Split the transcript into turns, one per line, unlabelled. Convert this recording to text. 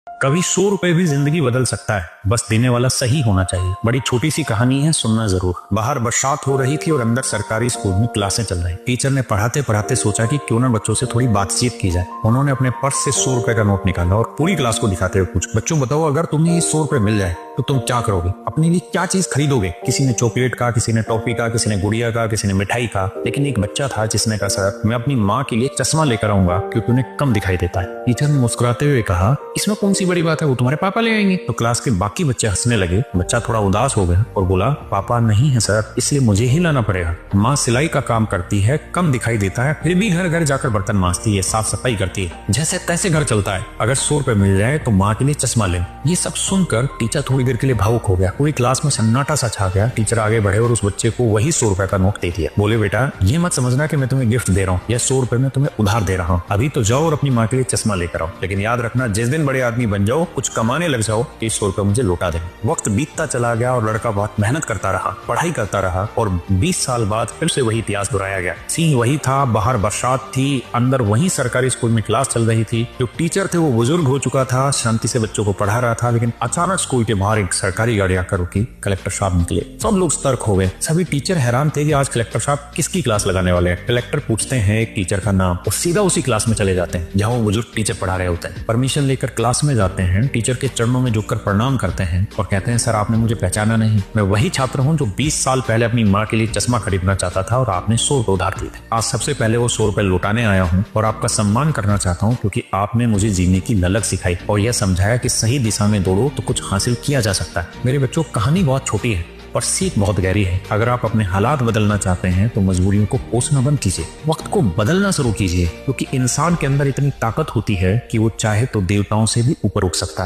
कभी 100 रुपए भी जिंदगी बदल सकता है, बस देने वाला सही होना चाहिए। बड़ी छोटी सी कहानी है, सुनना जरूर। बाहर बरसात हो रही थी और अंदर सरकारी स्कूल में क्लासें चल रही। टीचर ने पढ़ाते पढ़ाते सोचा कि क्यों ना बच्चों से थोड़ी बातचीत की जाए। उन्होंने अपने पर्स से 100 रुपए का नोट निकाला और पूरी क्लास को दिखाते हुए पूछा, बच्चों बताओ, अगर तुम्हें ये 100 रुपए मिल जाए तो तुम क्या करोगे? अपने लिए क्या चीज खरीदोगे? किसी ने चॉकलेट का, किसी ने टॉफी का, किसी ने गुड़िया का, किसी ने मिठाई का। लेकिन एक बच्चा था जिसने कहा, सर मैं अपनी माँ के लिए चश्मा लेकर आऊंगा क्योंकि उन्हें कम दिखाई देता है। टीचर ने मुस्कुराते हुए कहा, इसमें कौन सी बड़ी बात है, वो तुम्हारे पापा ले आएंगे। तो क्लास के बाकी बच्चे हंसने लगे। बच्चा थोड़ा उदास हो गया और बोला, पापा नहीं है सर, इसलिए मुझे ही लाना पड़ेगा। माँ सिलाई का काम करती है, कम दिखाई देता है, फिर भी घर घर जाकर बर्तन मांजती है, साफ सफाई करती है, जैसे तैसे घर चलता है। अगर 100 रुपए मिल जाए तो माँ के लिए चश्मा ले। ये सब सुनकर टीचर थोड़ी देर के लिए भावुक हो गया। पूरी क्लास में सन्नाटा सा छा गया। टीचर आगे बढ़े और उस बच्चे को वही 100 रुपए का नोट दे दिया। बोले, बेटा ये मत समझना कि मैं तुम्हें गिफ्ट दे रहा हूँ, यह 100 रुपए में तुम्हें उधार दे रहा हूँ। अभी तो जाओ और अपनी माँ के लिए चश्मा लेकर आओ, लेकिन याद रखना जिस दिन बड़े आदमी बन जाओ, कुछ कमाने लग जाओ, 100 रुपए मुझे लौटा दे। वक्त बीतता चला गया और लड़का बहुत मेहनत करता रहा, पढ़ाई करता रहा और 20 साल बाद फिर से वही इतिहास दोहराया गया। सीन वही था, बाहर बरसात थी, अंदर वही सरकारी स्कूल में क्लास चल रही थी। जो टीचर थे वो बुजुर्ग हो चुका था, शांति से बच्चों को पढ़ा रहा था, लेकिन अचानक स्कूल के बाहर एक सरकारी गाड़ी आकर रुकी। कलेक्टर साहब निकले। सब लोग सतर्क हो गए। सभी टीचर हैरान थे कि आज कलेक्टर साहब किसकी क्लास लगाने वाले हैं। कलेक्टर पूछते हैं एक टीचर का नाम और सीधा उसी क्लास में चले जाते हैं जहां वो बुजुर्ग टीचर पढ़ा रहे होते हैं। परमिशन लेकर क्लास में जाते हैं, टीचर के चरणों में झुककर प्रणाम करते हैं और कहते हैं, सर आपने मुझे पहचाना नहीं, मैं वही छात्र हूँ जो 20 साल पहले अपनी माँ के लिए चश्मा खरीदना चाहता था और आपने 100 रुपए उधार दिए थे। आज सबसे पहले वो 100 रुपए लौटाने आया हूँ और आपका सम्मान करना चाहता हूँ क्योंकि आपने मुझे जीने की ललक सिखाई और यह समझाया कि सही दिशा में दौड़ो तो कुछ हासिल किया जा सकता है। मेरे बच्चों, कहानी बहुत छोटी है और सीख बहुत गहरी है। अगर आप अपने हालात बदलना चाहते हैं तो मजबूरियों को कोसना बंद कीजिए, वक्त को बदलना शुरू कीजिए, क्योंकि इंसान के अंदर इतनी ताकत होती है कि वो चाहे तो देवताओं से भी ऊपर उठ सकता है।